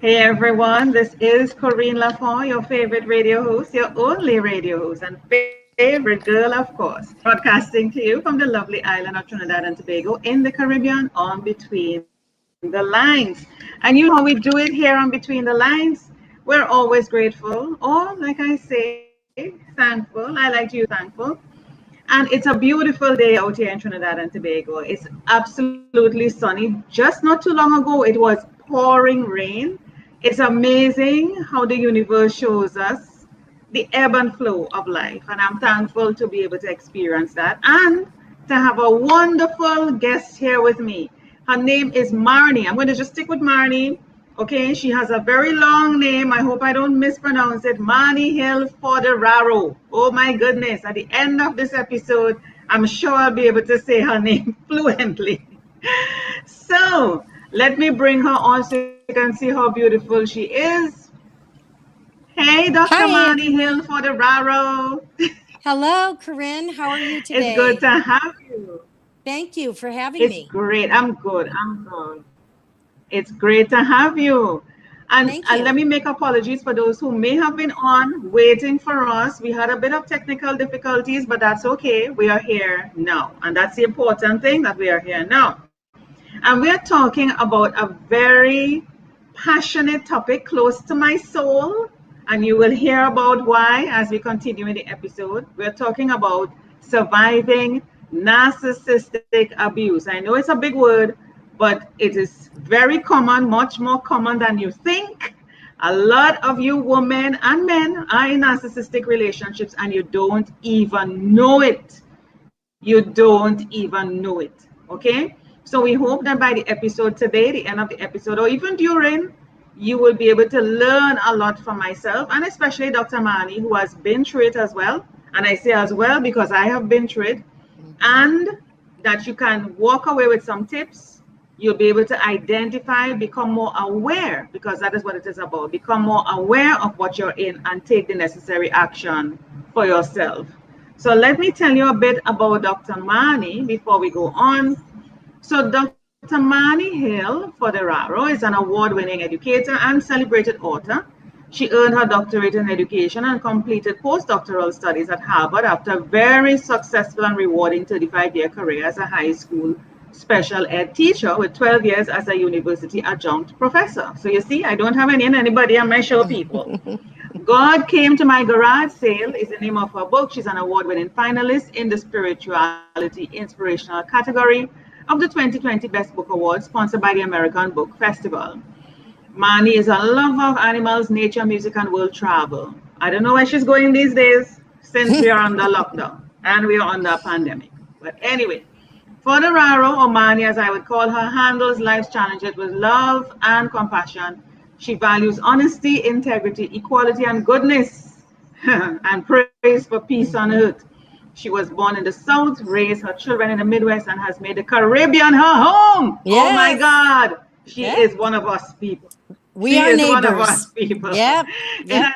Hey everyone, this is Corine Lafont, your favorite radio host, your only radio host, and favorite girl, of course. Broadcasting to you from the lovely island of Trinidad and Tobago in the Caribbean on Between the Lines. And you know how we do it here on Between the Lines? We're always grateful, or like I say, thankful. I like to use thankful. And it's a beautiful day out here in Trinidad and Tobago. It's absolutely sunny. Just not too long ago, it was pouring rain. It's amazing how the universe shows us the ebb and flow of life. And I'm thankful to be able to experience that and to have a wonderful guest here with me. Her name is Marni. I'm going to just stick with Marni. Okay, she has a very long name. I hope I don't mispronounce it. Marni Hill Foderaro. Oh my goodness. At the end of this episode, I'm sure I'll be able to say her name fluently. So let me bring her on so you can see how beautiful she is. Hey, Dr. Hi, Marni Hill everyone. Foderaro. Hello, Corinne. How are you It's good today? to have you. Thank you for having It's me. great. I'm good. I'm good. It's great to have you. Thank And let you. me make apologies for those who may have been on waiting for us. We had a bit of technical difficulties, but that's okay. We are here now. And that's the important thing that we are here now. And we are talking about a very passionate topic close to my soul. And you will hear about why as we continue in the episode. We're talking about surviving narcissistic abuse. I know it's a big word, but it is very common, much more common than you think. A lot of you women and men are in narcissistic relationships and you don't even know it. You don't even know it. Okay? So we hope that by the episode today, the end of the episode, or even during, you will be able to learn a lot from myself and especially Dr. Marni, who has been through it as well. And I say as well because I have been through it, hmm and that you can walk away with some tips. You'll be able to identify, become more aware, because that is what it is about. Become more aware of what you're in and take the necessary action for yourself. So let me tell you a bit about Dr. Marni before we go on. So Dr. Marni Hill Foderaro is an award-winning educator and celebrated author. She earned her doctorate in education and completed postdoctoral studies at Harvard after a very successful and rewarding 35-year career as a high school special ed teacher with 12 years as a university adjunct professor. So you see, I don't have anybody on my show, people. God Came to My Garage Sale is the name of her book. She's an award-winning finalist in the Spirituality Inspirational category of the 2020 Best Book Award sponsored by the American Book Festival. Marni is a lover of animals, nature, music, and world travel. I don't know where she's going these days since we are under lockdown and we are under a pandemic. But anyway, Foderaro, or Marni as I would call her, handles life's challenges with love and compassion. She values honesty, integrity, equality, and goodness, and prays for peace on earth. hmm She was born in the South, raised her children in the Midwest, and has made the Caribbean her home. Oh my Yes. God. She Yep. is one of us people. We She are is one of us neighbors. people. Yep. And Yep.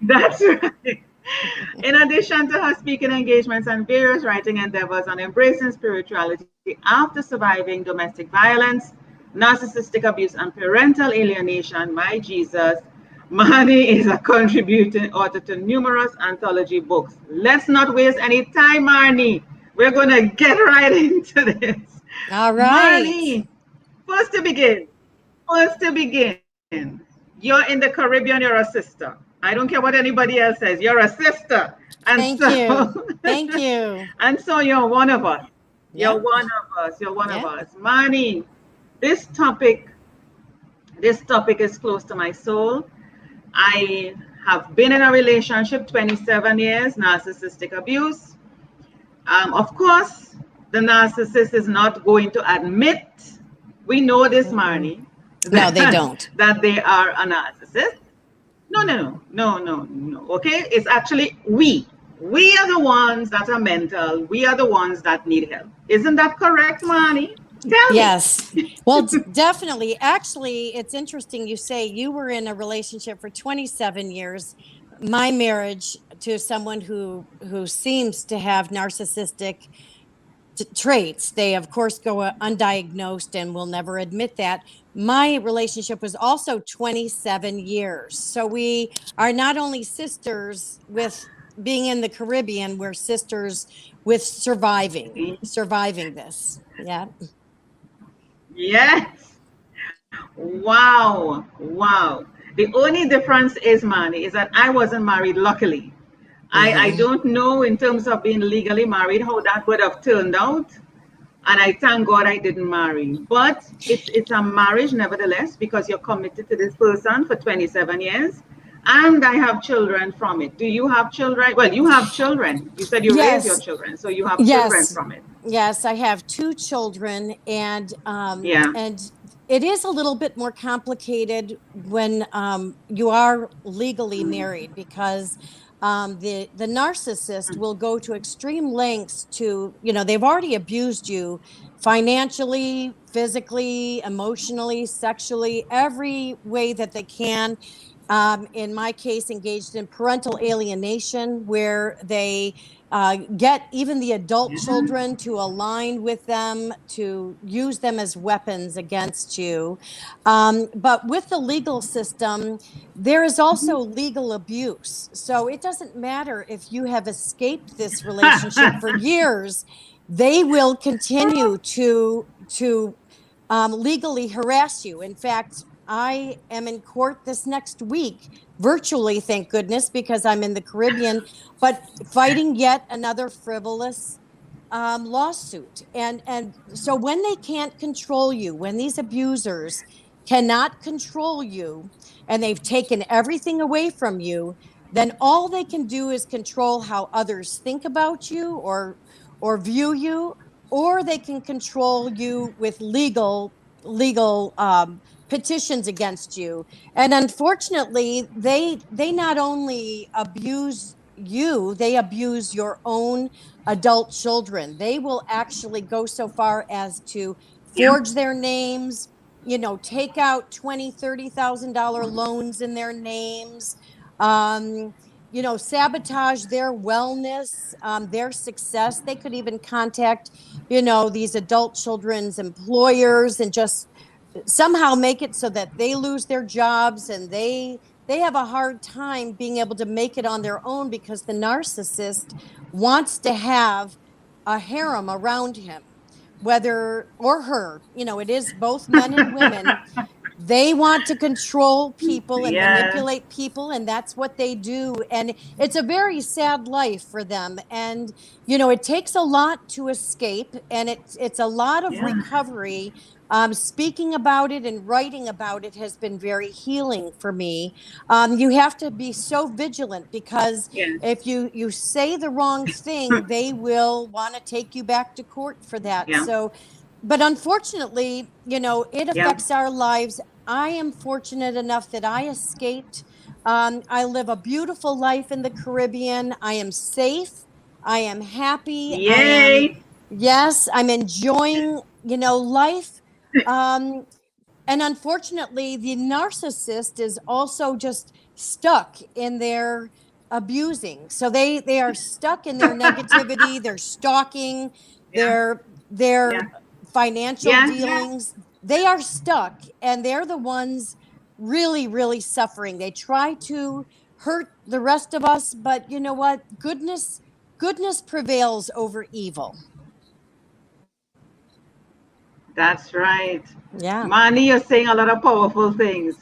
that's right. In addition to her speaking engagements and various writing endeavors on embracing spirituality after surviving domestic violence, narcissistic abuse, and parental alienation, my Jesus, Marni is a contributing author to numerous anthology books. Let's not waste any time, Marni. We're going to get right into this. All right. Marni, first to begin, first to begin, you're in the Caribbean, you're a sister. I don't care what anybody else says, you're a sister. And Thank so, you. Thank you. and so you're one of us. You're Yep. one of us. You're one of Yep. us. Marni, this topic, this topic is close to my soul. I have been in a relationship 27 years, narcissistic abuse. Of course, the narcissist is not going to admit, we know this, Mm-mm. Marni, No, they that, don't. that they are a narcissist. No, no, no, no, no, no. Okay, it's actually we. We are the ones that are mental. We are the ones that need help. Isn't that correct, Marni? Tell me. Yes. Well, definitely. Actually, it's interesting you say you were in a relationship for 27 years. My marriage to someone who seems to have narcissistic traits. They, of course, go undiagnosed and will never admit that. My relationship was also 27 years. So we are not only sisters with being in the Caribbean, we're sisters with surviving this. Yeah. Yes. Wow. Wow. The only difference is, Marni, is that I wasn't married, luckily. I don't know in terms of being legally married how that would have turned out. And I thank God I didn't marry. But it's a marriage nevertheless, because you're committed to this person for 27 years. And I have children from it. Do you have children? Well, you have children. You said you raise your Yes. children, so you have children Yes. from it. Yes, I have 2 children, and Yeah. it is a little bit more complicated when you are legally married, because the narcissist will go to extreme lengths to, they've already abused you financially, physically, emotionally, sexually, every way that they can. In my case, engaged in parental alienation, where they get even the adult children to align with them, to use them as weapons against you. But with the legal system, there is also legal abuse. So it doesn't matter if you have escaped this relationship for years, they will continue to legally harass you. In fact, I am in court this next week, virtually, thank goodness, because I'm in the Caribbean, but fighting yet another frivolous lawsuit. And so when they can't control you, when these abusers cannot control you, and they've taken everything away from you, then all they can do is control how others think about you or view you, or they can control you with legal petitions against you. And unfortunately, they not only abuse you, they abuse your own adult children. They will actually go so far as to forge their names, take out $20,000-$30,000 loans in their names, sabotage their wellness, their success. They could even contact, these adult children's employers and just somehow make it so that they lose their jobs, and they have a hard time being able to make it on their own, because the narcissist wants to have a harem around him, whether or her, it is both men and women. They want to control people and manipulate people, and that's what they do. And it's a very sad life for them. And, it takes a lot to escape, and it's a lot of recovery. Speaking about it and writing about it has been very healing for me. You have to be so vigilant, because if you say the wrong thing, they will want to take you back to court for that. So, but unfortunately, it affects our lives. I am fortunate enough that I escaped. I live a beautiful life in the Caribbean. I am safe. I am happy. Yay! I'm enjoying, life. And unfortunately, the narcissist is also just stuck in their abusing. So they are stuck in their negativity, their stalking, their financial dealings. They are stuck, and they're the ones really, really suffering. They try to hurt the rest of us, but you know what? Goodness prevails over evil. That's right. Yeah. Marni, you're saying a lot of powerful things.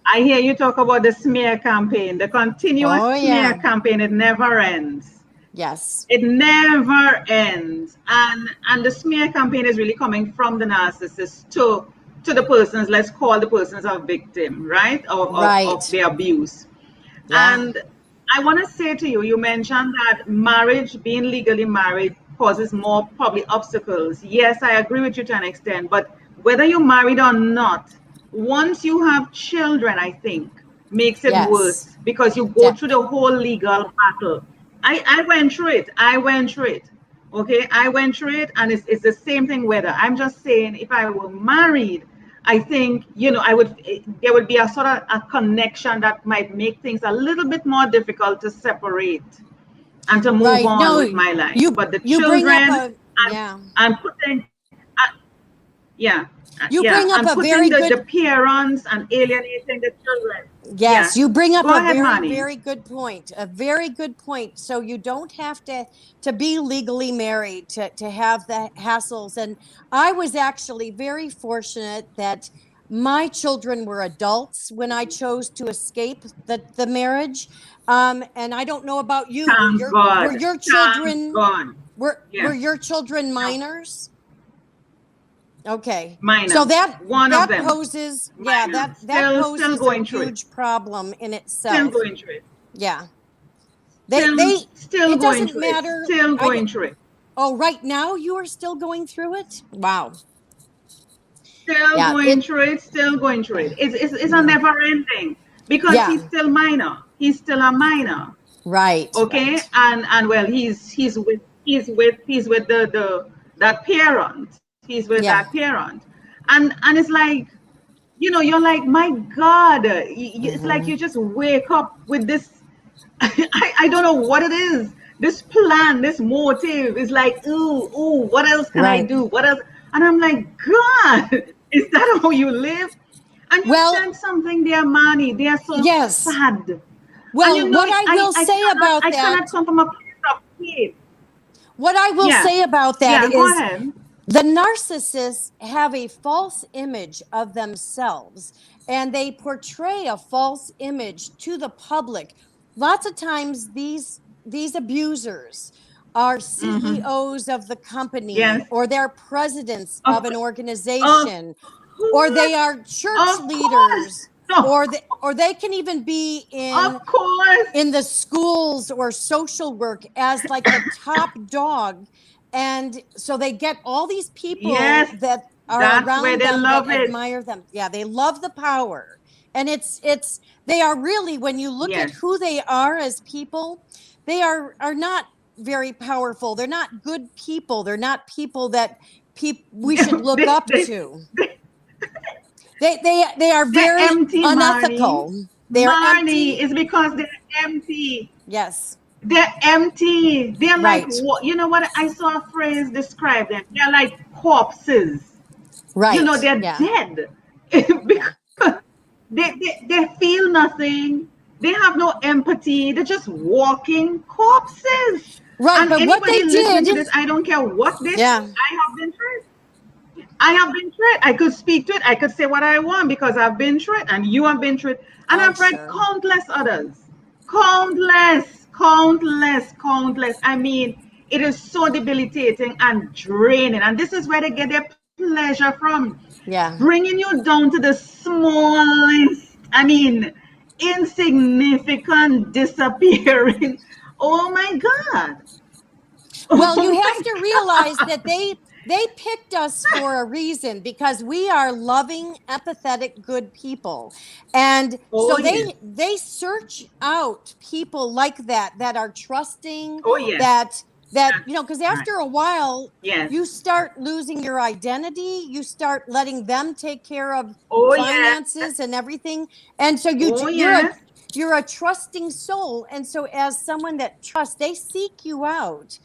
I hear you talk about the smear campaign, the continuous smear campaign. It never ends. Yes. It never ends. And the smear campaign is really coming from the narcissist to the persons, let's call the persons a victim, right? Of the abuse. Yeah. And I want to say to you, you mentioned that marriage, being legally married, causes more probably obstacles. Yes, I agree with you to an extent, but whether you're married or not, once you have children, I think makes it worse, because you go through the whole legal battle. I went through it. Okay, I went through it, and it's the same thing. Whether I'm just saying, if I were married, I think there would be a sort of a connection that might make things a little bit more difficult to separate and to move on with my life. But the children Yeah. and putting, yeah, You yeah, bring up and a putting very the good, parents and alienating the children. Yeah. yes, you bring up Go a ahead, very, Marnie. very good point. A very good point. So you don't have to be legally married to have the hassles. And I was actually very fortunate that my children were adults when I chose to escape the marriage. And I don't know about you. Thank God. Were your Thank children God. were Yes. your children No. minors? Okay. So Minor. that One of that them. poses, yeah, Minor. that Still poses a going through it. huge problem in Still itself. going through it. Yeah. Still They still it going doesn't through it. matter. Still going through it. Oh, right now you are still going through it? Wow. Still Yeah, going through it. Still going through it. It's a yeah. never ending because Yeah. he's still minor. He's still a minor. Right, Okay. right. And well, he's with the that parent. He's with Yeah. that parent. And it's like, you're like, my God, it's like Mhm. you just wake up with this. I don't know what it is. This plan, this motive is like, ooh, what else can I Right. do? What else? And I'm like, God, is that how you live? And you Well, said something there, Marnie. They are so yes. sad. And Well, what I will say about I cannot that, come from a place of faith. what I will Yeah, say about that yeah, go is ahead. the narcissists have a false image of themselves and they portray a false image to the public. Lots of times these abusers are Mm-hmm. CEOs of the company Yes. or they're presidents Of, of an of organization or they course. are church Of course. leaders No, or they can even be of course. in the schools or social work as like the top dog, and so they get all these people Yes. that are That's where around they them that love it. admire them. Yeah, they love the power. And it's they are really, when you look at Yes. who they are as people, they are not very powerful. They're not good people. They're not people that we should look they, up they, to. they, They are they're very empty, Marnie. unethical. They are Marnie, empty. it's because they're empty. Yes. They're empty. They're like, Right. what? You know what? I saw a phrase describe them. They're like corpses. Right. They're Yeah. dead Yeah. because they feel nothing. They have no empathy. They're just walking corpses. Right. And But what they anybody listening to did, this, I don't care what they say, yeah. I have been through it. I have been through it. I could speak to it. I could say what I want because I've been through it and you have been through it. And I'm I've read sure. countless others. Countless. I mean, it is so debilitating and draining. And this is where they get their pleasure from. Yeah. Bringing you down to the smallest, I mean, insignificant, disappearing. Oh my God. Well, you Oh have my to realize God. that they picked us for a reason because we are loving, empathetic, good people. And so Oh yes. they search out people like that are trusting, Oh yes. that That's because right. after a while Yes. you start losing your identity, you start letting them take care of Oh yes. finances and everything. And so Oh yes. you're a trusting soul. And so as someone that trusts, they seek you out.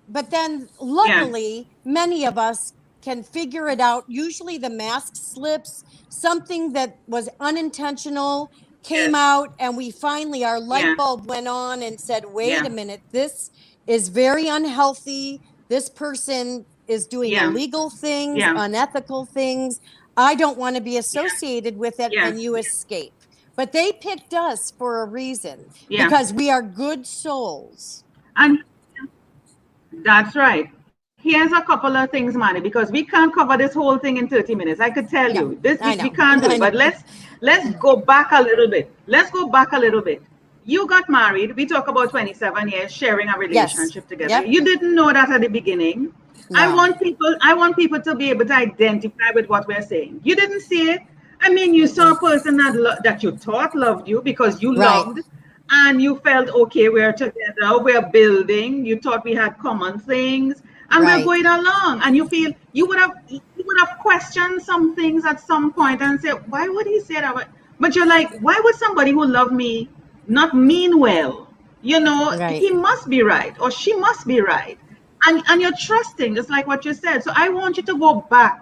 But then Yes. luckily, many of us can figure it out. Usually the mask slips, something that was unintentional came Yes. out, and we finally, our light Yeah. bulb went on and said, wait Yeah. a minute, this is very unhealthy. This person is doing Yeah. illegal things, Yeah. unethical things. I don't want to be Yeah. associated with it, Yeah. and you escape. But they picked us for a reason Yeah. because we are good souls. And that's right. Here's a couple of things, Manny, because we can't cover this whole thing in 30 minutes. I could tell No, you this, I we know. can't do I it. know. But let's go back a little bit. Let's go back a little bit. You got married. We talk about 27 years sharing a Yes. relationship together. Yep. You didn't know that at the beginning. No. I want people to be able to identify with what we're saying. You didn't see it. I mean, you saw a person that you thought loved you because you Right. loved, and you felt okay, we're together, we're building. You thought we had common things, and we're Right. going along. And you feel you would have questioned some things at some point and said, why would he say that? But you're like, why would somebody who loved me not mean well? Right. He must be right or she must be right. and you're trusting, just like what you said. So I want you to go back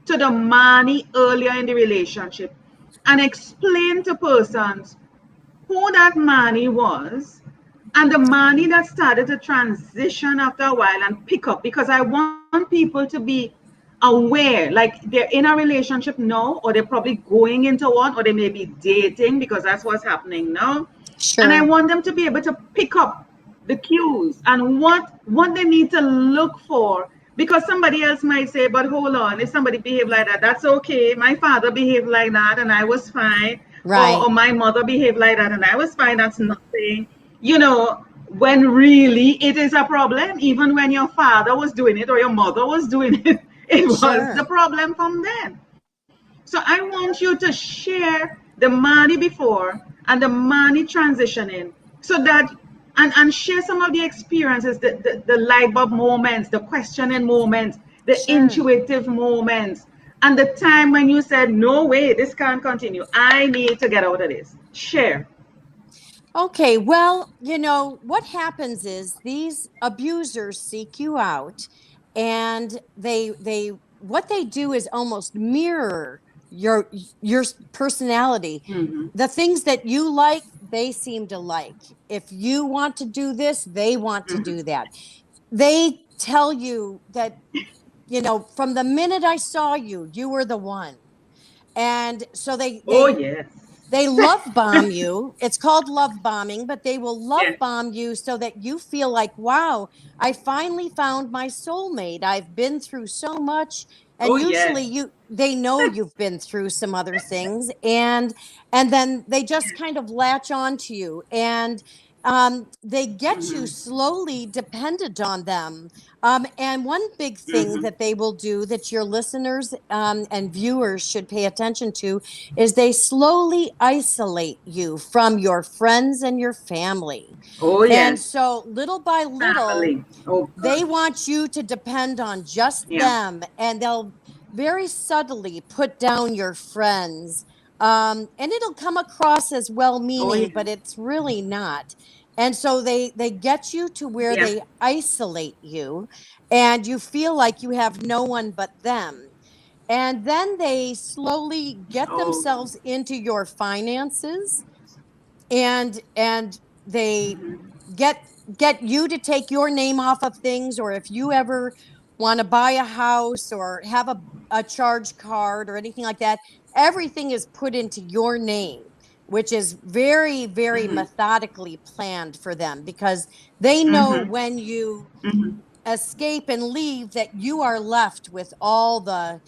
to the Marni earlier in the relationship and explain to persons who that Marni was and the Marni that started to transition after a while and pick up, because I want people to be aware, like they're in a relationship now, or they're probably going into one, or they may be dating, because that's what's happening now. And I Sure. want them to be able to pick up the cues and what they need to look for, because somebody else might say, but hold on, if somebody behave like that, that's okay. My father behaved like that and I was fine. Right. Or my mother behaved like that and I was fine. That's nothing. You know, when really it is a problem, even when your father was doing it or your mother was doing it, it was the Sure. problem from then. So I want you to share the Marni before and the Marni transitioning, so that and share some of the experiences, the light bulb moments, the questioning moments, the Sure. intuitive moments, and the time when you said, no way, this can't continue. I need to get out of this. Share. Okay, well, what happens is these abusers seek you out, and they what they do is almost mirror your personality. Mm-hmm. The things that you like, they seem to like. If you want to do this, they want to Mm-hmm. do that. They tell you that, from the minute I saw you, you were the one. And so they Oh, they yes. they love bomb you. It's called love bombing, but they will love Yes. bomb you so that you feel like, wow, I finally found my soulmate. I've been through so much. Oh, And yes. usually they know you've been through some other things, and then they just kind of latch on to you, and they get you Mm-hmm. slowly dependent on them. And one big thing Mm-hmm. that they will do that your listeners and viewers should pay attention to is they slowly isolate you from your friends and your family. Oh, And yes. so little by little, Family. Oh, they God. want you to depend on just Yeah. them, and they'll very subtly put down your friends. And it'll come across as well Oh, meaning, yeah. but it's really not. And so they get you to where Yeah. they isolate you, and you feel like you have no one but them. And then they slowly get Oh. themselves into your finances, and they Mm-hmm. get get you to take your name off of things, or if you ever want to buy a house or have a charge card or anything like that, everything is put into your name, which is very, very Mm-hmm. methodically planned for them, because they know Mm-hmm. when you Mm-hmm. escape and leave that you are left with all the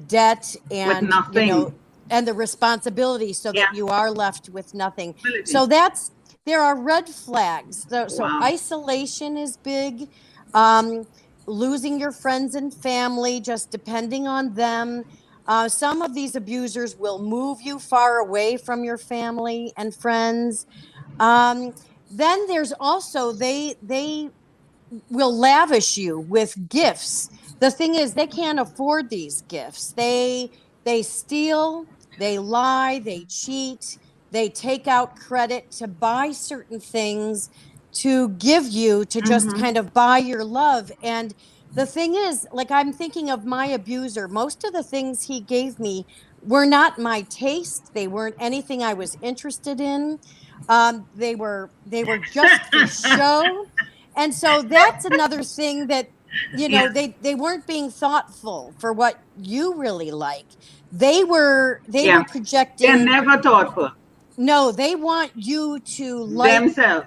debt, With and nothing. and the responsibility, so that Yeah. you are left with nothing. Ability. So there are red flags. So Wow. isolation is big. um Losing your friends and family, just depending on them. Some of these abusers will move you far away from your family and friends. um then there's also they will lavish you with gifts. The thing is, they can't afford these gifts. They steal, they lie, they cheat, they take out credit to buy certain things to give you, to just Mm-hmm. kind of buy your love. And the thing is, like, I'm thinking of my abuser. Most of the things he gave me were not my taste. They weren't anything I was interested in. They were just for show. And so that's another thing that, Yeah. they weren't being thoughtful for what you really like. They were Yeah. They're projecting. never thoughtful. No, they want you to like, Themselves.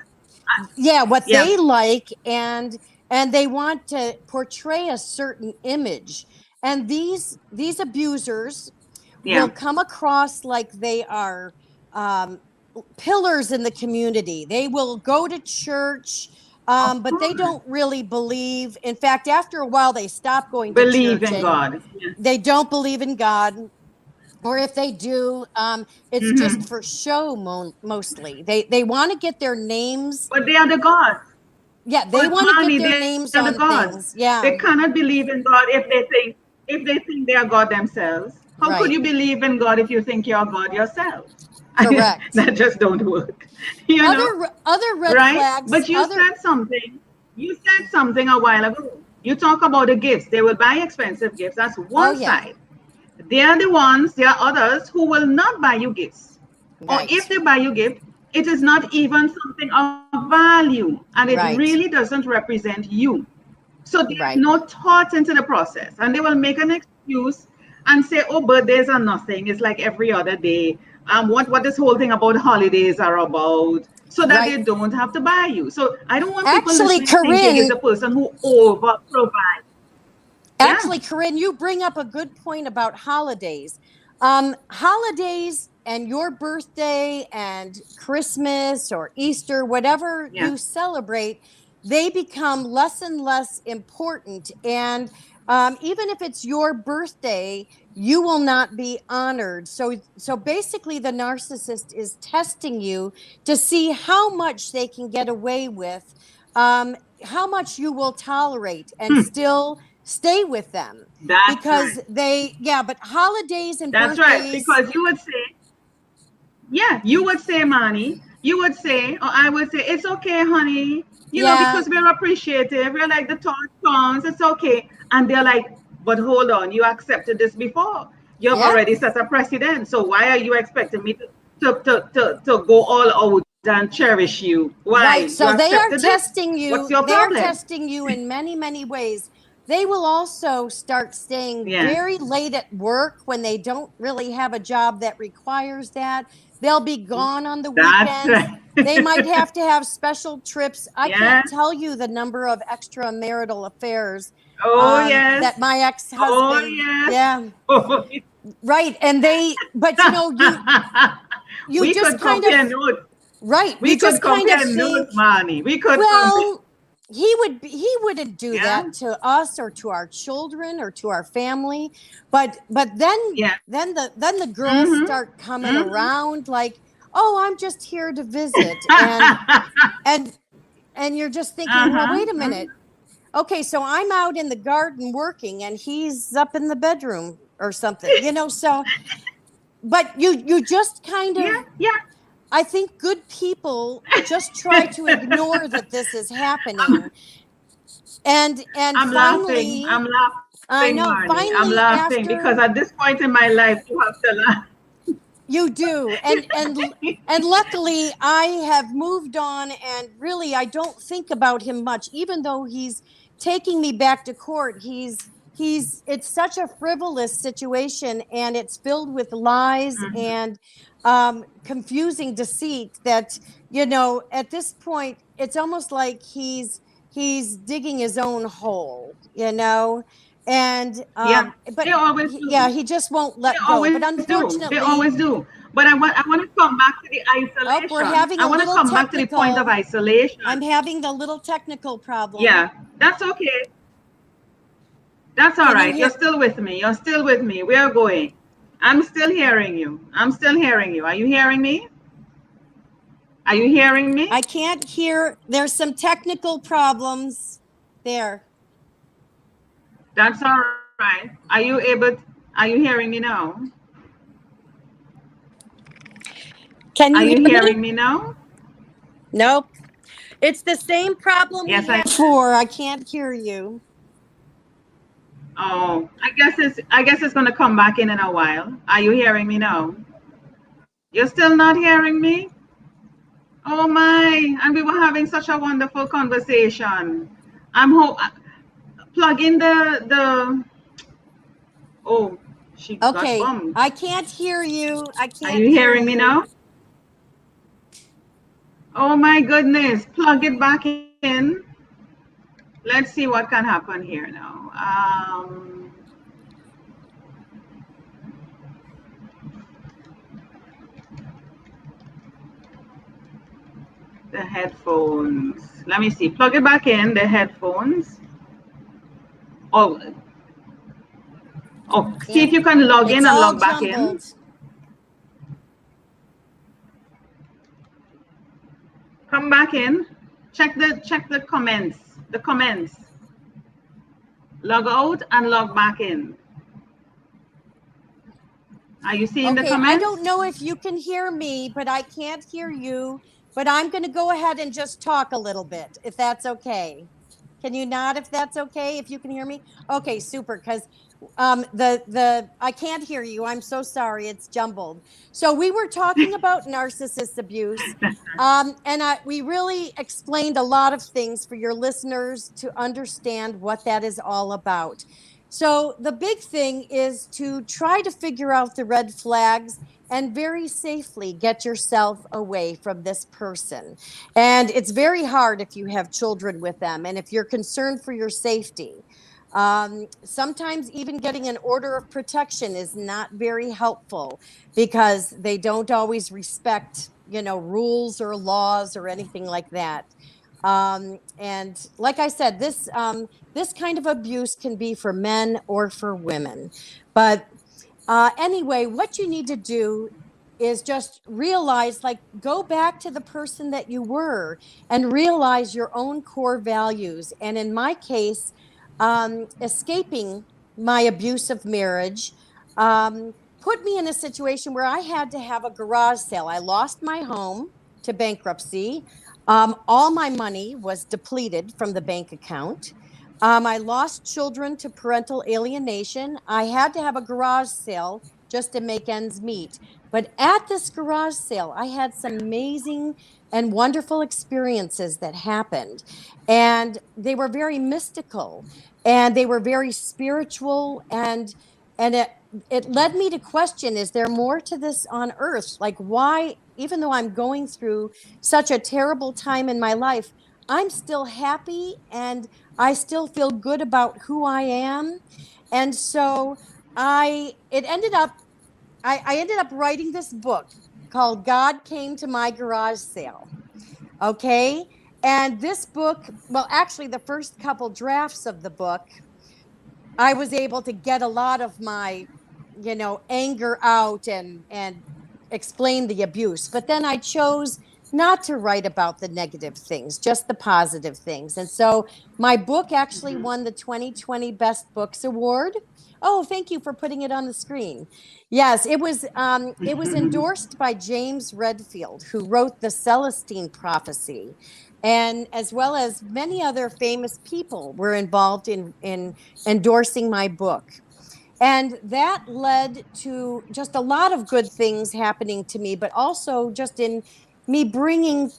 yeah, what Yeah. they like, and they want to portray a certain image. And these abusers Yeah. will come across like they are um, pillars in the community. They will go to church, Of but they course. don't really believe. In fact, after a while, they stop going to Believe church, in and God. Yeah. they don't believe in God. Or if they do, it's just Mm-hmm. for show mostly. They want to get their names. But they are the gods. Yeah, they But want to get Marni, their they are the names gods. on things. They Yeah, cannot believe in God if they think they are God themselves. How could right. you believe in God if you think you're God yourself? Correct. That just don't work. You know, Other red right? flags. But you Other said something. You said something a while ago. You talk about the gifts. They will buy expensive gifts. That's one yeah. side. They are the ones, there are others who will not buy you gifts. Or if Right. they buy you gift, it is not even something of value and it really Right. doesn't represent you. So there's Right. no thought into the process. And they will make an excuse and say, oh, birthdays are nothing. It's like every other day. What this whole thing about holidays are about, so that they Right. don't have to buy you. So I don't want people Actually, listening thinking it's Corinne, a person who over provides. Yeah. Actually, Corinne, you bring up a good point about holidays. Holidays and your birthday and Christmas or Easter, whatever Yeah. you celebrate, they become less and less important. And even if it's your birthday, you will not be honored. So basically, the narcissist is testing you to see how much they can get away with, how much you will tolerate, and still stay with them, That's right. because but holidays and That's right. birthdays. Because you would say, yeah, you would say, Marni, you would say, or I would say, it's okay, honey, Yeah. because we're appreciative. We're like the thought counts, it's okay. And they're like, but hold on, you accepted this before. You've Yeah. already set a precedent. So why are you expecting me to go all out and cherish you? Why? Right. You So they are accepted this. testing What's you. your They are problem? testing you in many, many ways. They will also start staying Yeah, very late at work when they don't really have a job that requires that. They'll be gone on the that's weekends. right. They might have to have special trips. I Yeah. can't tell you the number of extramarital affairs Oh, yes. that my Oh, ex-husband, yes. yeah, Oh, right. And but you we just could kind of, compare notes. right. You We could just kind of compare think, notes, Marni. We could compare. well, he wouldn't do Yeah, that to us or to our children or to our family. But then yeah. then the girls Mm-hmm. start coming Mm-hmm. around like, oh, I'm just here to visit. And and you're just thinking, well, Uh-huh. wait a minute. Okay, so I'm out in the garden working and he's up in the bedroom or something, so but you just kind Yeah, of, yeah. I think good people just try to ignore that this is happening. I'm, And I'm laughing. finally, I'm laughing, I Marni. know, I'm finally, laughing because at after, this point in my life, you have to laugh. you do. And luckily I have moved on, and really I don't think about him much, even though he's taking me back to court. He's it's such a frivolous situation, and it's filled with lies Mhm. and confusing deceit that, at this point it's almost like he's digging his own hole. And Yeah, but they always yeah, do. he just won't They let go. always But do. They always unfortunately, do. But I want to come back to the we're isolation. having I a want to little come back to the point of technical. isolation. I'm having the little technical problem. Yeah, that's okay. That's all Can you right. You're hear? still with me. You're still with me. We are going. I'm still hearing you. I'm still hearing you. Are you hearing me? Are you hearing me? I can't hear. There's some technical problems there. That's all right. Are you able? Are you hearing me now? Can Are you you hear me? hearing me now? Nope. It's the same problem we Yes, I had before. I can't hear you. Oh, I guess it's gonna come back in a while. Are you hearing me now? You're still not hearing me? Oh my! And we were having such a wonderful conversation. I'm hope plug in the. Oh, she got Okay. bumped. I can't hear you. I Are can't you hear hearing me you. now? Oh my goodness! Plug it back in. Let's see what can happen here now. The headphones. Let me see. Plug it back in. The headphones. Oh, oh. See if Can't. you can log It's in and all log back in. jumbled. Come back in. Check the comments. The comments. Log out and log back in. Are you seeing the Okay, I don't comments? know if you can hear me, but I can't hear you. But I'm going to go ahead and just talk a little bit, if that's okay. Can you nod if that's okay? If you can hear me? Okay, super. Because I can't hear you. I'm so sorry. It's jumbled. So we were talking about narcissist abuse, and we really explained a lot of things for your listeners to understand what that is all about. So the big thing is to try to figure out the red flags and very safely get yourself away from this person. And it's very hard if you have children with them and if you're concerned for your safety. Sometimes even getting an order of protection is not very helpful because they don't always respect, rules or laws or anything like that. And like I said, this kind of abuse can be for men or for women. But anyway, what you need to do is just realize, like, go back to the person that you were and realize your own core values. And in my case, escaping my abusive marriage put me in a situation where I had to have a garage sale. I lost my home to bankruptcy. All my money was depleted from the bank account. I lost children to parental alienation. I had to have a garage sale just to make ends meet. But at this garage sale, I had some amazing and wonderful experiences that happened. And they were very mystical and they were very spiritual. And it led me to question, is there more to this on earth? Like, why, even though I'm going through such a terrible time in my life, I'm still happy and I still feel good about who I am. And so it ended up, I ended up writing this book called God Came to My Garage Sale. Okay. And this book, well, actually, the first couple drafts of the book, I was able to get a lot of my, anger out and explain the abuse. But then I chose not to write about the negative things, just the positive things. And so my book actually won the 2020 Best Books Award. Oh, thank you for putting it on the screen. Yes, it was endorsed by James Redfield, who wrote the Celestine Prophecy. And as well as many other famous people were involved in endorsing my book. And that led to just a lot of good things happening to me, but also just in me bringing,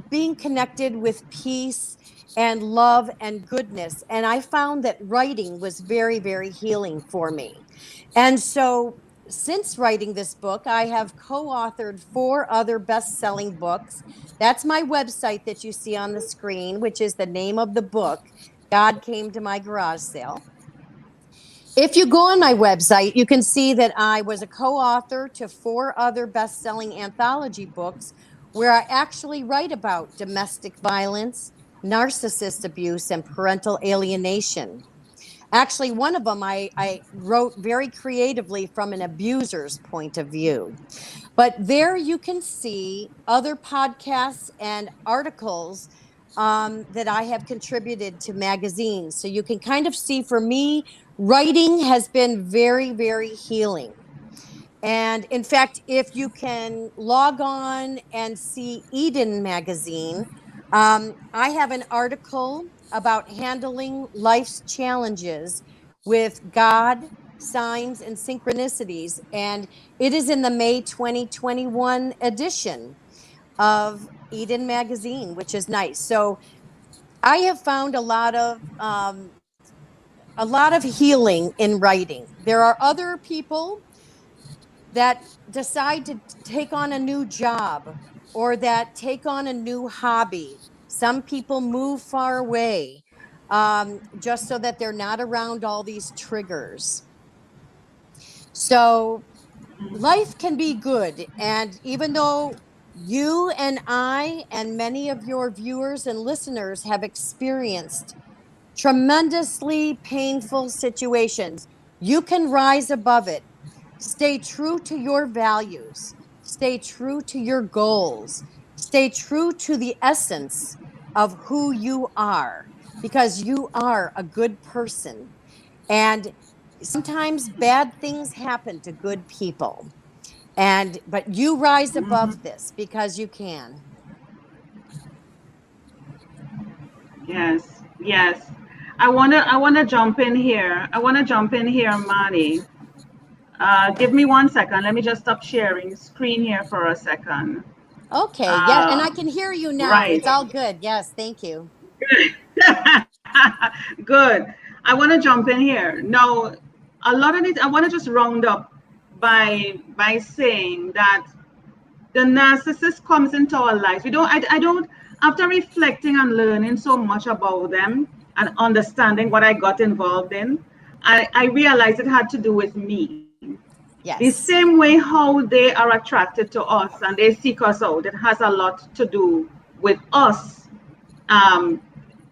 being connected with peace and love and goodness. And I found that writing was very, very healing for me. And so since writing this book, I have co-authored 4 other best-selling books. That's my website that you see on the screen, which is the name of the book, God Came to My Garage Sale. If you go on my website, you can see that I was a co-author to 4 other best-selling anthology books where I actually write about domestic violence, narcissist abuse, and parental alienation. Actually, one of them I wrote very creatively from an abuser's point of view. But there you can see other podcasts and articles that I have contributed to magazines. So you can kind of see, for me, writing has been very, very healing. And in fact, if you can log on and see Eden magazine, I have an article about handling life's challenges with God, signs, and synchronicities. And it is in the May 2021 edition of Eden magazine, which is nice. So I have found a lot of healing in writing. There are other people that decide to take on a new job or that take on a new hobby. Some people move far away just so that they're not around all these triggers. So life can be good. And even though you and I and many of your viewers and listeners have experienced tremendously painful situations, you can rise above it. Stay true to your values. Stay true to your goals. Stay true to the essence of who you are, because you are a good person. And sometimes bad things happen to good people. But you rise above this because you can. Yes. Yes. I wanna jump in here. I wanna jump in here, Marni. Give me 1 second. Let me just stop sharing screen here for a second. Okay. Yeah. And I Uh, can hear you now. right. It's all good. Yes. Thank you. Good. I want to jump in here. Now, a lot of it, I want to just round up by saying that the narcissist comes into our lives. I don't, after reflecting and learning so much about them and understanding what I got involved in, I realized it had to do with me. The Yes. same way how they are attracted to us and they seek us out, it has a lot to do with us um,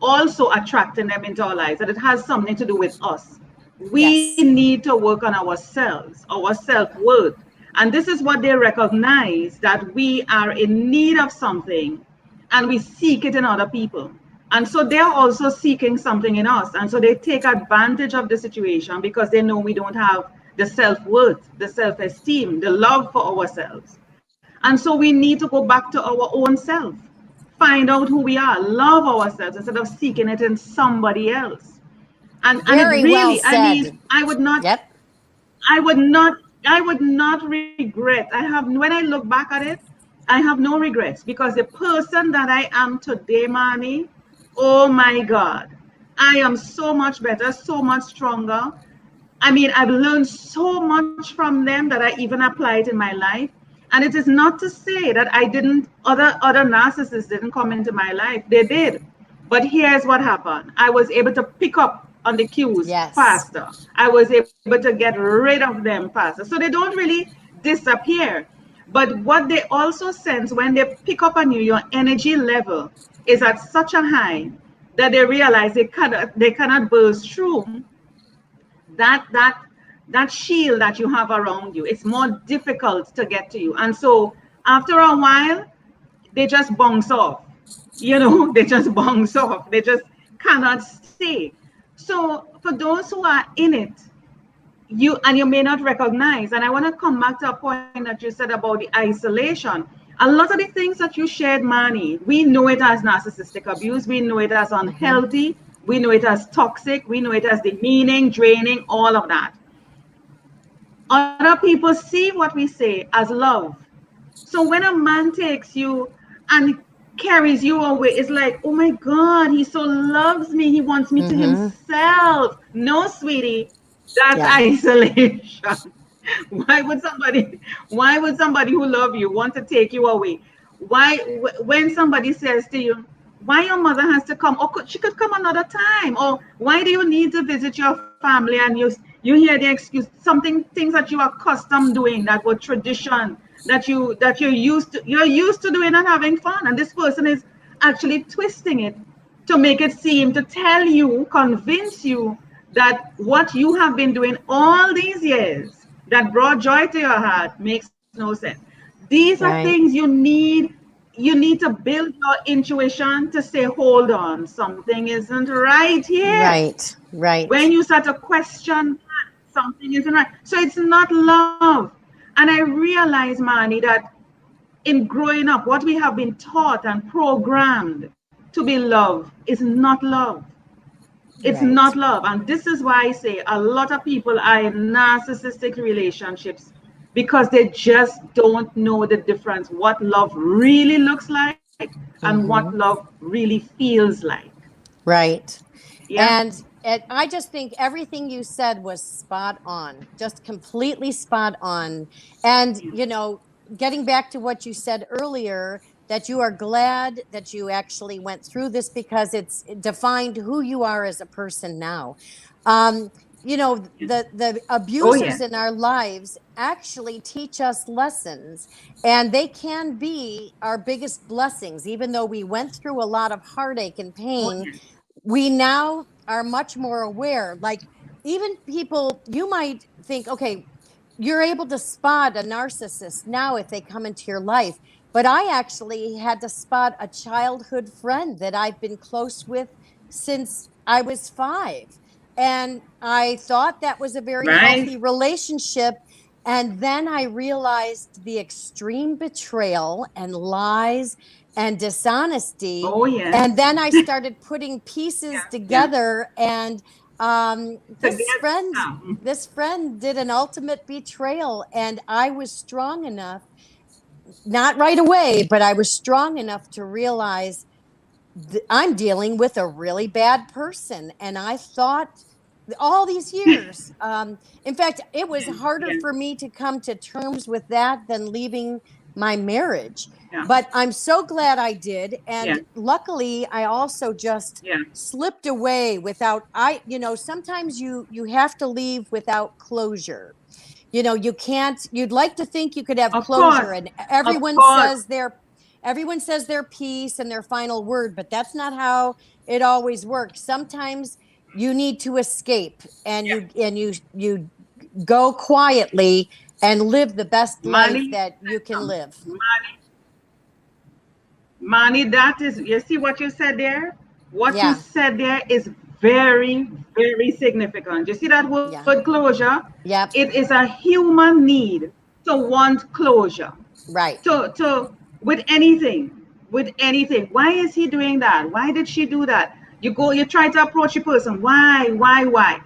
also attracting them into our lives, that it has something to do with us. We Yes. need to work on ourselves, our self worth. And this is what they recognize, that we are in need of something and we seek it in other people. And so they're also seeking something in us. And so they take advantage of the situation because they know we don't have the self worth, the self esteem, the love for ourselves. And so we need to go back to our own self, find out who we are, love ourselves instead of seeking it in somebody else. And it Very well really, I mean, said. I would not, Yep. I would not, I would not regret. I have, when I look back at it, I have no regrets because the person that I am today, Marni, oh my God, I am so much better, so much stronger. I mean, I've learned so much from them that I even apply it in my life. And it is not to say that I didn't, other narcissists didn't come into my life. They did. But here's what happened. I was able to pick up on the cues Yes. faster. I was able to get rid of them faster. So they don't really disappear. But what they also sense when they pick up on you, your energy level is at such a high that they realize they cannot burst through that shield that you have around you. It's more difficult to get to you, and so after a while they just bounce off. They just bounce off. They just cannot stay. So for those who are in it, you may not recognize, and I want to come back to a point that you said about the isolation. A lot of the things that you shared, Marni, we know it as narcissistic abuse, we know it as Hmm. unhealthy, we know it as toxic, we know it as demeaning, draining, all of that. Other people see what we say as love. So when a man takes you and carries you away, it's like, oh my God, he so loves me. He wants me to Hmm. himself. No, sweetie, that's Yeah. isolation. Why would somebody who love you want to take you away? When somebody says to you, why your mother has to come, or she could come another time, or why do you need to visit your family, and you hear the excuse, something, things that you are accustomed doing, that were tradition, that you're used to doing and having fun, and this person is actually twisting it to make it seem, to tell you, convince you that what you have been doing all these years that brought joy to your heart makes no sense. These are things Right. you need to build your intuition to say, hold on, something isn't right here. Right. Right. When you start to question that, something isn't right. So it's not love. And I realize, Marni, that in growing up, what we have been taught and programmed to be love is not love. It's Right. not love. And this is why I say a lot of people are in narcissistic relationships because they just don't know the difference, what love really looks like and what Hmm. love really feels like. Right. Yeah. And I just think everything you said was spot on, just completely spot on. And, getting back to what you said earlier, that you are glad that you actually went through this because it's defined who you are as a person now. Um, the Oh, yeah. abusers in our lives actually teach us lessons, and they can be our biggest blessings. Even though we went through a lot of heartache and Oh, pain, yeah. we now are much more aware. Like, even people, you might think, okay, you're able to spot a narcissist now if they come into your life. But I actually had to spot a childhood friend that I've been close with since I was 5. And I thought that was a very Right. healthy relationship. And then I realized the extreme betrayal and lies and dishonesty. Oh yeah. And then I started putting pieces Yeah. together, and To this get friend some. this friend did an ultimate betrayal, and I was strong enough, not right away, but I was strong enough to realize I'm dealing with a really bad person. And I thought all these years, in fact, it was harder Yeah. for me to come to terms with that than leaving my marriage. Yeah. But I'm so glad I did. Yeah. And luckily, I also just Yeah. slipped away without, sometimes you have to leave without closure. You can't, you'd like to think you could have Of closure, course. and Of course. everyone says their piece and their final word, but that's not how it always works. Sometimes you need to escape, and Yeah. you go quietly and live the best life Money. that you can live. Money. Money. That is. You see what you said there? What you Yeah. said there is very, very significant. You see that word Yeah. closure? Yep. It is a human need to want closure. Right. To with anything, with anything. Why is he doing that? Why did she do that? You try to approach a person. Why?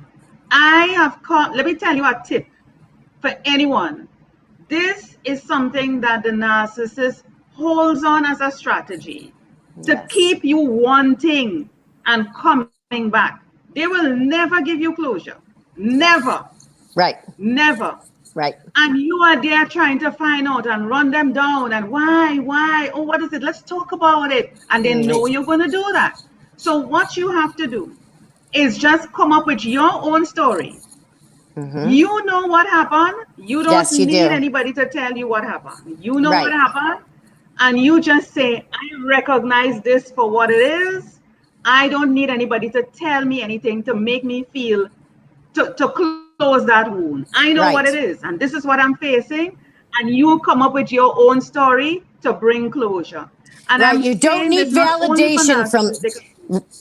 I have caught, let me tell you a tip for anyone. This is something that the narcissist holds on as a strategy to Yes. keep you wanting and coming back. They will never give you closure. Never, Yes. Right. never. Right. And you are there trying to find out and run them down and why, oh, what is it, let's talk about it, and they know you're going to do that. So what you have to do is just come up with your own story. Mm-hmm. You know what happened. You don't Yes, you need do. anybody to tell you what happened. You know what Right. happened, and you just say, I recognize this for what it is. I don't need anybody to tell me anything to make me feel to close that wound. I know what it Right. is, and this is what I'm facing. And you come up with your own story to bring closure. And Right. I'm You don't saying need this not only for validation from, narcissistic.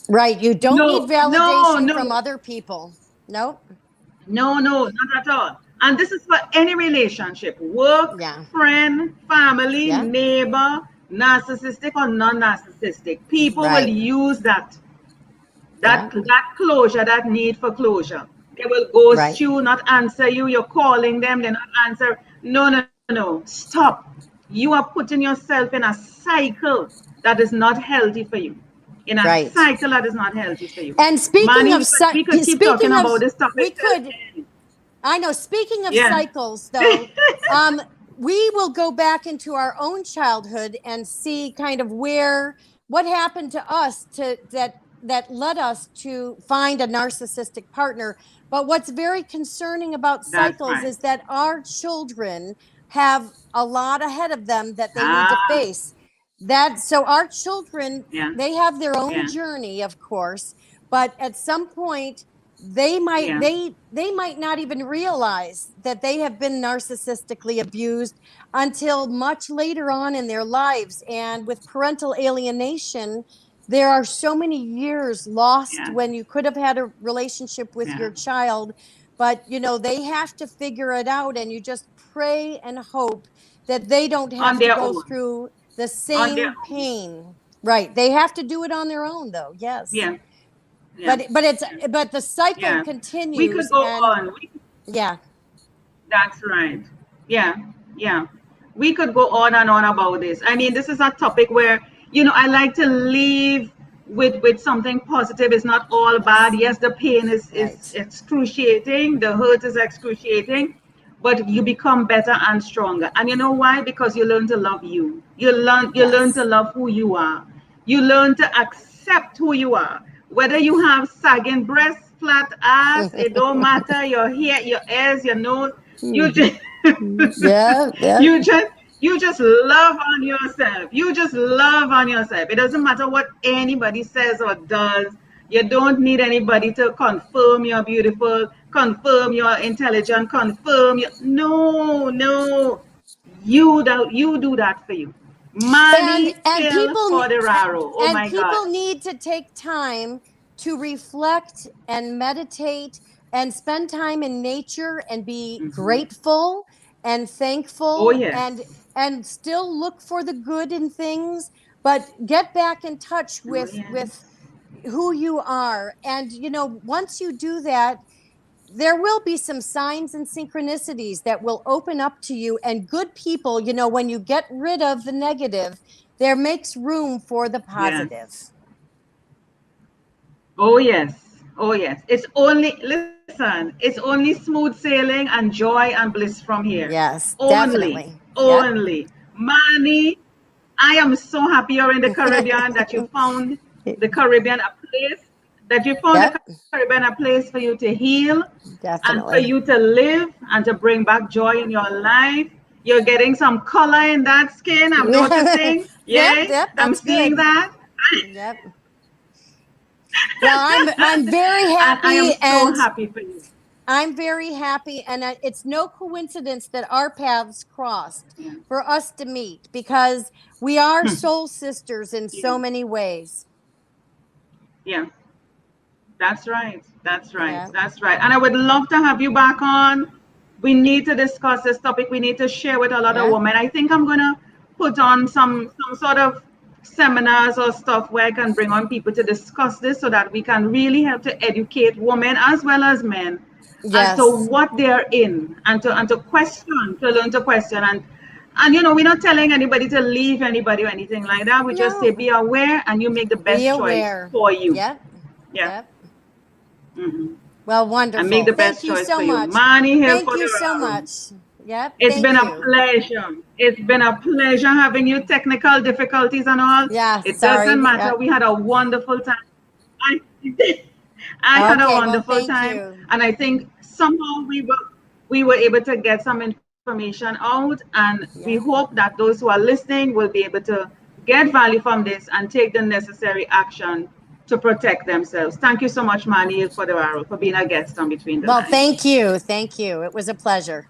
right. You don't need No, no, validation from no, other people. Nope. no, not at all. And this is for any relationship: work, Yeah. friend, family, Yeah. neighbor, narcissistic or non-narcissistic. People will Right. use Yeah. that closure, that need for closure. They will ghost Right. you, not answer you. You're calling them, they're not answer. No. Stop. You are putting yourself in a cycle that is not healthy for you. In a Right. cycle that is not healthy for you. And Manny, we could keep talking about this we topic till could, then. I know, speaking of Yeah. cycles though, we will go back into our own childhood and see kind of what happened to us that led us to find a narcissistic partner. But what's very concerning about That's cycles right. is that our children have a lot ahead of them that they need to Ah, face. That so our children, yeah, they have their own yeah, journey, of course, but at some point yeah, they might not even realize that they have been narcissistically abused until much later on in their lives. And with parental alienation, there are so many years lost yeah, when you could have had a relationship with yeah. your child. But they have to figure it out, and you just pray and hope that they don't On have to their go own. through the On their same own. pain. Right, they have to do it on their own though. Yes. Yeah, yeah, yeah, But the cycle yeah. We could continues. go And on. yeah. That's right. Yeah, yeah. We could go on and on about this. I mean, this is a topic where, I like to leave with something positive. It's not all bad. Yes. Yes, the pain is Right. excruciating, the hurt is excruciating, but you become better and stronger. And you know why? Because you learn to love you. You learn to Yes. love who you are. You learn to accept who you are. Whether you have sagging breasts, flat ass, it don't matter. Your hair, your ears, your nose, you just Yeah. Yeah. you just you just love on yourself. You just love on yourself. It doesn't matter what anybody says or does. You don't need anybody to confirm you're beautiful, confirm you're intelligent, confirm you. No. You do that for you. and Money and till people Foderaro. Oh and my God. people need to take time to reflect and meditate and spend time in nature and be Hmm. grateful and Oh thankful, yes. and still look for the good in things. But get back in touch Oh, with yes. who you are. And, you know, once you do that, there will be some signs and synchronicities that will open up to you, and good people, you know, when you get rid of the negative, there makes room for the Yes. positive. Oh, yes. Oh, yes. It's only, listen, it's only smooth sailing and joy and bliss from here. Yes, Only, definitely. Yep. only. Marni, I am so happy you're in the Caribbean, that you found the Caribbean a place, that you found the Yep, Caribbean a place for you to heal and for you definitely. to live and to bring back joy in your life. You're getting some color in that skin, I'm Yeah. noticing. Yep, Yay, yep, I'm that's seeing good. that. Yep. Well, I'm very And I am happy, so and happy for you. I'm very happy, and it's no coincidence that our paths crossed Yeah. for us to meet, because we are soul sisters in Yeah. so many ways. Yeah. That's right. That's right. Yeah. That's right. And I would love to have you back on. We need to discuss this topic. We need to share with a lot of Yeah. women. I think I'm gonna put on some sort of seminars or stuff where I can bring on people to discuss this, so that we can really help to educate women as well as men as to Yes. what they're in, and to question, to learn to question. And you know, we're not telling anybody to leave anybody or anything like that. We just say No. be aware and you make the Be best choice aware. for you. Yep. Yeah. Yep. Hmm. Well, And make wonderful. the Thank best you choice so for you. much. Marni Hill Thank you so Foderaro. much. Yep. It's Thank been a you. pleasure. It's been a pleasure having you. Technical difficulties and all. Yeah. It doesn't Sorry. matter. Yep. We had a wonderful time. I, I had a Okay. Well, wonderful thank time. you. And I think somehow we were able to get some information out. And we Yeah. hope that those who are listening will be able to get value from this and take the necessary action to protect themselves. Thank you so much, Marni Hill Foderaro, for being a guest on Between the Well, Lines. thank you. Thank you. It was a pleasure.